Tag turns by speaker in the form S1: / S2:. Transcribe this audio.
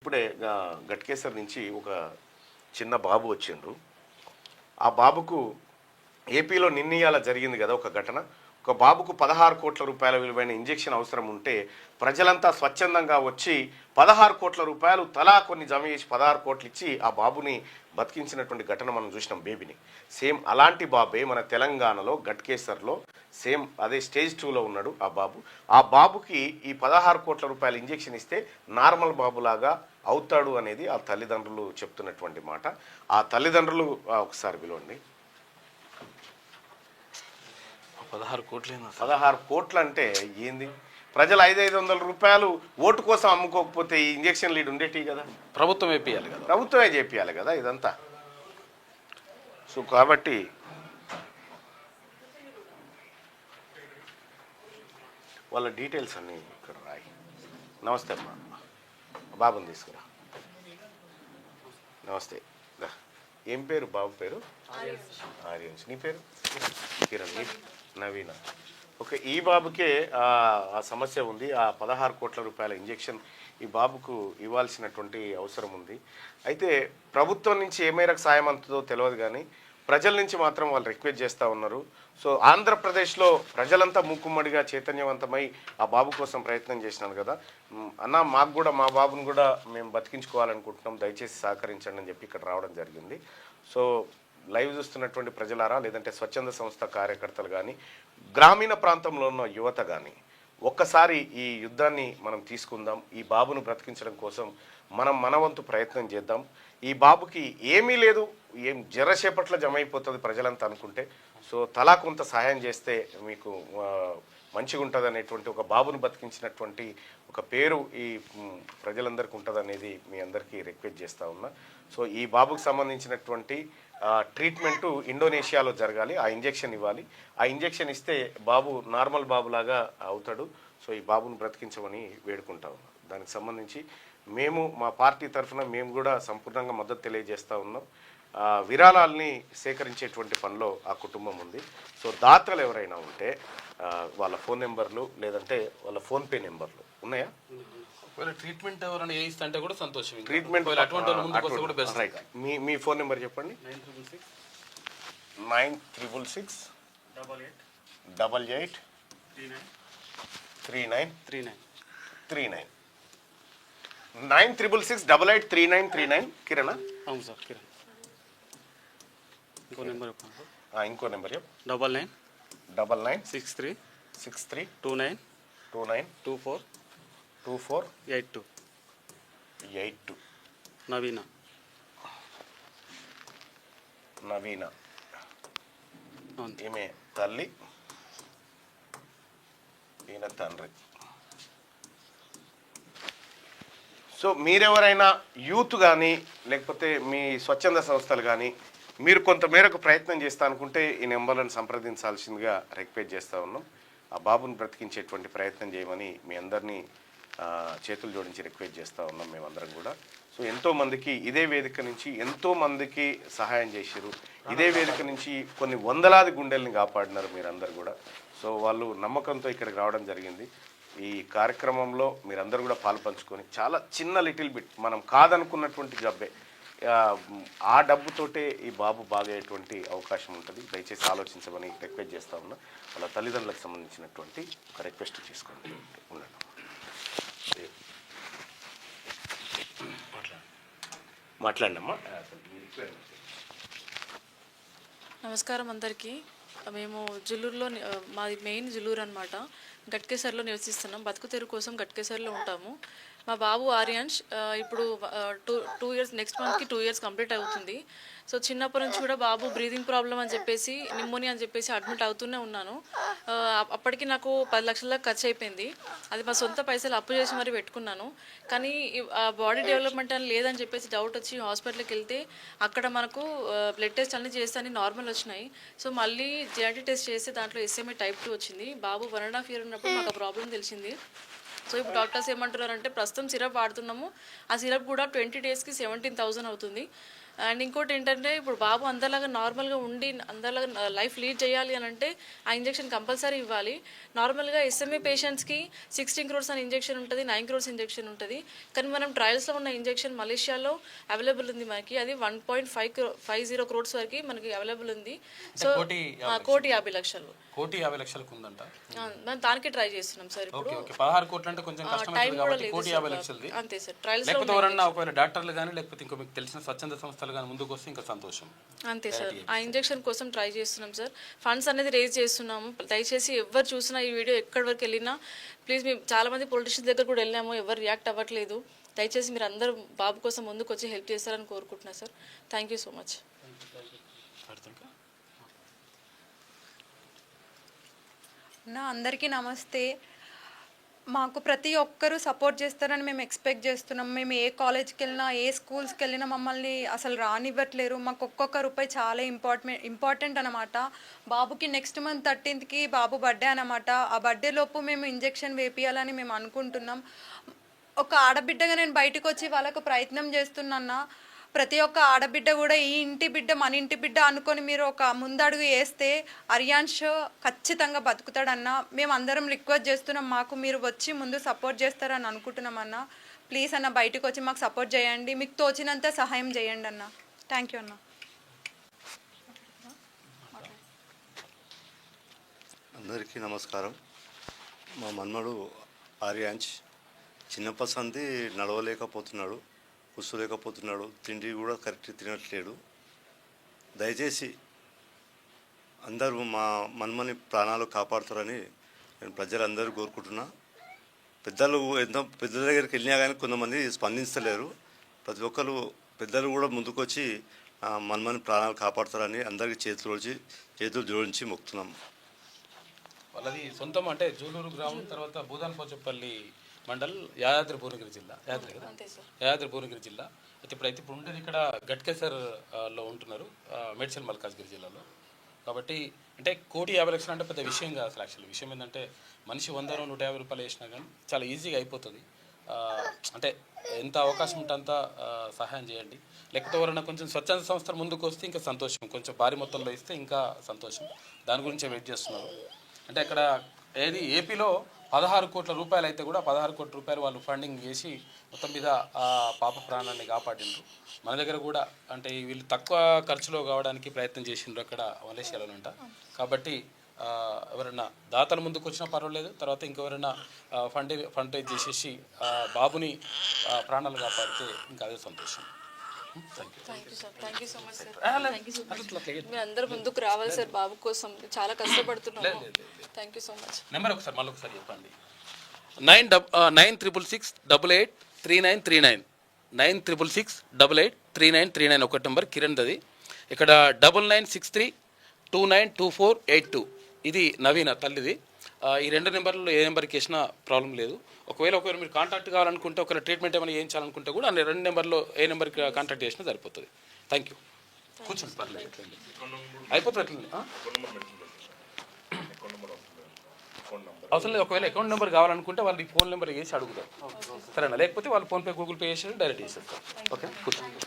S1: ఇప్పుడే గట్కేసర్ నుంచి ఒక చిన్న బాబు వచ్చిండ్రు. ఆ బాబుకు ఏపీలో నిన్నీయాల జరిగింది కదా ఒక ఘటన. ఒక బాబుకు 16 కోట్ల రూపాయల విలువైన ఇంజెక్షన్ అవసరం ఉంటే ప్రజలంతా స్వచ్ఛందంగా వచ్చి 16 కోట్ల రూపాయలు తలా కొన్ని జమ చేసి 16 కోట్లు ఇచ్చి ఆ బాబుని బతికించినటువంటి ఘటన మనం చూసినాం. బేబీని సేమ్ అలాంటి బాబే మన తెలంగాణలో గట్కేసర్లో సేమ్ అదే స్టేజ్ 2లో ఉన్నాడు ఆ బాబు. ఆ బాబుకి ఈ 16 కోట్ల రూపాయల ఇంజెక్షన్ ఇస్తే నార్మల్ బాబులాగా అవుతాడు అనేది ఆ తల్లిదండ్రులు చెప్తున్నటువంటి మాట. ఆ తల్లిదండ్రులు ఒకసారి పిలవండి.
S2: 16 కోట్లు
S1: 16 కోట్లు అంటే ఏంది? ప్రజలు 500 రూపాయలు ఓటు కోసం అమ్ముకోకపోతే ఈ ఇంజక్షన్ లీడ్ ఉండేటి కదా,
S2: ప్రభుత్వం వేపియాలి కదా,
S1: ప్రభుత్వమే చేపియాలి కదా ఇదంతా. సో కాబట్టి వాళ్ళ డీటెయిల్స్ అన్నీ ఇక్కడ రాయి. నమస్తే అమ్మా, బాబుని తీసుకురా. నమస్తే. ఏం పేరు బాబు పేరు? ఆర్యన్స్. నీ పేరు? కిరణ్. నీ నవీన. ఓకే, ఈ బాబుకే ఆ సమస్య ఉంది. ఆ 16 కోట్ల రూపాయల ఇంజెక్షన్ ఈ బాబుకు ఇవ్వాల్సినటువంటి అవసరం ఉంది. అయితే ప్రభుత్వం నుంచి ఏ మేరకు సాయం అందుతుందో తెలియదు, కానీ ప్రజల నుంచి మాత్రం వాళ్ళు రిక్వెస్ట్ చేస్తూ ఉన్నారు. సో ఆంధ్రప్రదేశ్లో ప్రజలంతా మూకుమ్మడిగా చైతన్యవంతమై ఆ బాబు కోసం ప్రయత్నం చేసినాను కదా అన్న, మాకు కూడా మా బాబుని కూడా మేము బతికించుకోవాలనుకుంటున్నాం, దయచేసి సహకరించండి అని చెప్పి ఇక్కడ రావడం జరిగింది. సో లైవ్ చూస్తున్నటువంటి ప్రజలారా, లేదంటే స్వచ్ఛంద సంస్థ కార్యకర్తలు కానీ, గ్రామీణ ప్రాంతంలో ఉన్న యువత కానీ, ఒక్కసారి ఈ యుద్ధాన్ని మనం తీసుకుందాం. ఈ బాబును బ్రతికించడం కోసం మనం మనవంతు ప్రయత్నం చేద్దాం. ఈ బాబుకి ఏమీ లేదు, ఏం జరసేపట్ల జమ అయిపోతుంది ప్రజలంతా అనుకుంటే. సో తలా కొంత సహాయం చేస్తే మీకు మంచిగా ఉంటుంది అనేటువంటి ఒక బాబును బతికించినటువంటి ఒక పేరు ఈ ప్రజలందరికీ ఉంటుంది అనేది మీ అందరికీ రిక్వెస్ట్ చేస్తూ ఉన్నా. సో ఈ బాబుకు సంబంధించినటువంటి ట్రీట్మెంటు ఇండోనేషియాలో జరగాలి. ఆ ఇంజెక్షన్ ఇవ్వాలి. ఆ ఇంజెక్షన్ ఇస్తే బాబు నార్మల్ బాబులాగా అవుతాడు. సో ఈ బాబును బ్రతికించమని వేడుకుంటా ఉన్నాం. దానికి సంబంధించి మేము మా పార్టీ తరఫున మేము కూడా సంపూర్ణంగా మద్దతు తెలియజేస్తూ ఉన్నాం. విరాళాలని సేకరించేటువంటి పనిలో ఆ కుటుంబం ఉంది. సో దాతలు ఎవరైనా ఉంటే వాళ్ళ ఫోన్ నెంబర్లు లేదంటే వాళ్ళ ఫోన్పే నెంబర్లు ఉన్నాయా?
S2: ట్రీట్మెంట్ ఎవరైనా చేయిస్తా అంటే కూడా సంతోషం.
S1: Treatment right. మీ ఫోన్ నెంబర్ చెప్పండి. 9666 88 39 9666 88 3939. కిరణ్?
S2: అవును సార్, కిరణ్. ఇంకో నెంబర్ చెప్పండి.
S1: ఇంకో నెంబర్ చెప్పు.
S2: 99 63 29
S1: 24 82.
S2: నవీన.
S1: ఈమె తల్లి, ఈయన తండ్రి. సో మీరెవరైనా యూత్ కానీ లేకపోతే మీ స్వచ్ఛంద సంస్థలు కానీ మీరు కొంత మేరకు ప్రయత్నం చేస్తా అనుకుంటే ఈ నెంబర్లను సంప్రదించాల్సిందిగా రిక్వెస్ట్ చేస్తూ ఉన్నాం. ఆ బాబుని బ్రతికించేటువంటి ప్రయత్నం చేయమని మీ అందరినీ చేతులు జోడించి రిక్వెస్ట్ చేస్తూ ఉన్నాం మేమందరం కూడా. సో ఎంతోమందికి ఇదే వేదిక నుంచి ఎంతోమందికి సహాయం చేశారు. ఇదే వేదిక నుంచి కొన్ని వందలాది గుండెల్ని కాపాడినారు మీరందరూ కూడా. సో వాళ్ళు నమ్మకంతో ఇక్కడికి రావడం జరిగింది. ఈ కార్యక్రమంలో మీరందరూ కూడా పాల్పంచుకొని చాలా చిన్న లిటిల్ బిట్ మనం కాదనుకున్నటువంటి జబ్బే ఆ డబ్బుతోటే ఈ బాబు బాగయ్యేటువంటి అవకాశం ఉంటుంది. దయచేసి ఆలోచించమని రిక్వెస్ట్ చేస్తూ ఉన్నా. వాళ్ళ తల్లిదండ్రులకు సంబంధించినటువంటి ఒక రిక్వెస్ట్ చేసుకోండి. ఉండండి. మాట్లాడినమ్మా.
S3: నమస్కారం అందరికీ. మేము జిల్లూరులో, మాది మెయిన్ జిల్లూరు అనమాట. గట్కేసర్లో నివసిస్తున్నాం. బతుకు తెరువు కోసం గట్కేసర్లో ఉంటాము. మా బాబు ఆర్యాన్ష్ ఇప్పుడు 2 ఇయర్స్, నెక్స్ట్ మంత్కి 2 ఇయర్స్ కంప్లీట్ అవుతుంది. సో చిన్నప్పటి నుంచి కూడా బాబు బ్రీదింగ్ ప్రాబ్లం అని చెప్పేసి, నిమోనియా అని చెప్పేసి అడ్మిట్ అవుతూనే ఉన్నాను. అప్పటికి నాకు 10 లక్షల ఖర్చు అయిపోయింది. అది మా సొంత పైసలు అప్పు చేసి మరీ పెట్టుకున్నాను. కానీ బాడీ డెవలప్మెంట్ అని లేదని చెప్పేసి డౌట్ వచ్చి హాస్పిటల్కి వెళ్తే అక్కడ మనకు బ్లడ్ టెస్ట్ అన్నీ చేస్తే అన్ని నార్మల్ వచ్చినాయి. సో మళ్ళీ జెనెటిక్ టెస్ట్ చేస్తే దాంట్లో SMA type 2 వచ్చింది. బాబు 1.5 year ఉన్నప్పుడు మాకు ఆ ప్రాబ్లం తెలిసింది. సో ఇప్పుడు డాక్టర్స్ ఏమంటున్నారంటే ప్రస్తుతం సిరప్ వాడుతున్నాము. ఆ సిరప్ కూడా 20 daysకి 17,000 అవుతుంది. అండ్ ఇంకోటి ఏంటంటే ఇప్పుడు బాబు అందరిలాగా నార్మల్గా ఉండి అందరిలాగా లైఫ్ లీడ్ చేయాలి అని అంటే ఆ ఇంజెక్షన్ కంపల్సరీ ఇవ్వాలి. నార్మల్గా ఎస్ఎంఏ పేషెంట్స్కి 16 crores అని ఇంజెక్షన్ ఉంటుంది, 9 crores ఇంజెక్షన్ ఉంటుంది. కానీ మనం ట్రయల్స్లో ఉన్న ఇంజెక్షన్ మలేషియాలో అవైలబుల్ ఉంది మనకి, అది 1.50 crores వరకు మనకి అవైలబుల్ ఉంది. సో 1,50,00,000
S2: 1,50,00,000 ఉందంట.
S3: మనం దానికి ట్రై చేస్తున్నాం సార్. ఇప్పుడు
S2: 16 కోట్లు అంటే కొంచెం కష్టమైంది కాబట్టి 1,50,00,000
S3: అంతే సార్. ట్రయల్స్
S2: లేకపోతే ఎవరన్నా ఒకవేళ డాక్టర్లు కానీ లేకపోతే ఇంకో మీకు తెలిసిన స్వచ్ఛంద సంస్థలు కానీ ముందుకు వస్తే ఇంకా సంతోషం.
S3: అంతే సార్, ఆ ఇంజెక్షన్ కోసం ట్రై చేస్తున్నాం సార్. ఫండ్స్ అనేది రేజ్ చేస్తున్నాము. దయచేసి ఎవరు చూసినా ఈ వీడియో ఎక్కడి వరకు వెళ్ళినా ప్లీజ్, మేము చాలామంది పొలిటీషియన్స్ దగ్గర కూడా వెళ్ళాము, ఎవరు రియాక్ట్ అవ్వట్లేదు. దయచేసి మీరు అందరూ బాబు కోసం ముందుకు వచ్చి హెల్ప్ చేస్తారని కోరుకుంటున్నా sir. Thank you so much.
S4: అందరికీ నమస్తే. మాకు ప్రతి ఒక్కరూ సపోర్ట్ చేస్తారని మేము ఎక్స్పెక్ట్ చేస్తున్నాం. మేము ఏ కాలేజ్కి వెళ్ళినా ఏ స్కూల్స్కి వెళ్ళినా మమ్మల్ని అసలు రానివ్వట్లేరు. మాకు ఒక్కొక్క రూపాయి చాలా ఇంపార్టెంట్ అనమాట. బాబుకి నెక్స్ట్ మంత్ 13th బాబు బర్త్డే అనమాట. ఆ బర్త్డే లోపు మేము ఇంజెక్షన్ వేపియాలని మేము అనుకుంటున్నాం. ఒక ఆడబిడ్డగా నేను బయటకు వచ్చి వాళ్ళకు ప్రయత్నం చేస్తున్నా. ప్రతి ఒక్క ఆడబిడ్డ కూడా ఈ ఇంటి బిడ్డ మన ఇంటి బిడ్డ అనుకొని మీరు ఒక ముందడుగు వేస్తే అరియాన్ష్ ఖచ్చితంగా బతుకుతాడన్న మేము అందరం రిక్వెస్ట్ చేస్తున్నాం. మాకు మీరు వచ్చి ముందు సపోర్ట్ చేస్తారని అనుకుంటున్నాం అన్న. ప్లీజ్ అన్న బయటకు వచ్చి మాకు సపోర్ట్ చేయండి, మీకు తోచినంత సహాయం చేయండి అన్న. థ్యాంక్ యూ అన్న.
S5: అందరికీ నమస్కారం. మా మన్మడు ఆర్యాంష్ చిన్నప్పటి సంది నడవలేకపోతున్నాడు, కూర్చోలేకపోతున్నాడు, తిండి కూడా కరెక్ట్ తినట్లేడు. దయచేసి అందరూ మా మన్మని ప్రాణాలు కాపాడుతారని నేను ప్రజలందరూ కోరుకుంటున్నా. పెద్దలు ఎంతో పెద్దల దగ్గరికి వెళ్ళినా కానీ కొంతమంది స్పందించలేరు. ప్రతి ఒక్కరు పెద్దలు కూడా ముందుకొచ్చి మన్మని ప్రాణాలు కాపాడుతారని అందరికీ చేతులు జోడించి మొక్కుతున్నాం.
S2: వాళ్ళది సొంతం అంటే జూలూరు గ్రామం, తర్వాత భూదాన్పోచపల్లి మండల్, యాదాద్రి భువనగిరి జిల్లా. యాదాద్రి కదా, యాదాద్రి భువనగిరి జిల్లా. అయితే ఇప్పుడు ఉండేది ఇక్కడ గట్కేసర్లో ఉంటున్నారు, మేడ్చల్ మల్కాజ్గిరి జిల్లాలో. కాబట్టి అంటే 1,50,00,000 అంటే పెద్ద విషయం కాదు అసలు. యాక్చువల్లీ విషయం ఏంటంటే మనిషి 100-150 రూపాయలు వేసినా కానీ చాలా ఈజీగా అయిపోతుంది. అంటే ఎంత అవకాశం ఉంటే అంత సహాయం చేయండి. లేకపోతే ఎవరైనా కొంచెం స్వచ్ఛంద సంస్థలు ముందుకు వస్తే ఇంకా సంతోషం, కొంచెం భారీ మొత్తంలో ఇస్తే ఇంకా సంతోషం. దాని గురించే వెయిట్ చేస్తున్నారు. అంటే అక్కడ ఏపీలో 16 కోట్ల రూపాయలు అయితే కూడా 16 కోట్ల రూపాయలు వాళ్ళు ఫండింగ్ చేసి మొత్తం మీద ఆ పాప ప్రాణాన్ని కాపాడిండ్రు. మన దగ్గర కూడా అంటే వీళ్ళు తక్కువ ఖర్చులో కావడానికి ప్రయత్నం చేసిండ్రు అక్కడ మలేషియాలోనంట. కాబట్టి ఎవరైనా దాతలు ముందుకు వచ్చినా పర్వాలేదు, తర్వాత ఇంకెవరైనా ఫండ్ రైజ్ చేసేసి బాబుని ప్రాణాలు కాపాడితే ఇంకా అదే సంతోషం.
S3: Thank you so much sir. మీరు అందరూ ముందుకు రావాలి సార్, బాబు కోసం చాలా కష్టపడుతున్నాము. Thank you so much.
S2: Number మళ్ళీ ఒకసారి చెప్పండి. 9666883939 9666883939 ఒకటి నెంబర్ కిరణ్ దది. ఇక్కడ 9963292482 ఇది నవీన తల్లిది. ఈ 2 నెంబర్లలో ఏ నెంబర్కి వేసినా ప్రాబ్లం లేదు. ఒకవేళ మీరు కాంటాక్ట్ కావాలనుకుంటే, ఒకవేళ ట్రీట్మెంట్ ఏమైనా చేయించాలనుకుంటే కూడా అన్ని 2 నెంబర్లో ఏ నెంబర్కి కాంటాక్ట్ చేసినా సరిపోతుంది. Thank you. కూర్చోండి, పర్లేదు, అయిపోతుంది. అవసరం లేదు. ఒకవేళ అకౌంట్ నెంబర్ కావాలనుకుంటే వాళ్ళు ఫోన్ నెంబర్ వేసి అడుగుతారు, సరేనా? లేకపోతే వాళ్ళు ఫోన్పే, గూగుల్ పే చేసి డైరెక్ట్ చేసేస్తారు. ఓకే, కూర్చోండి.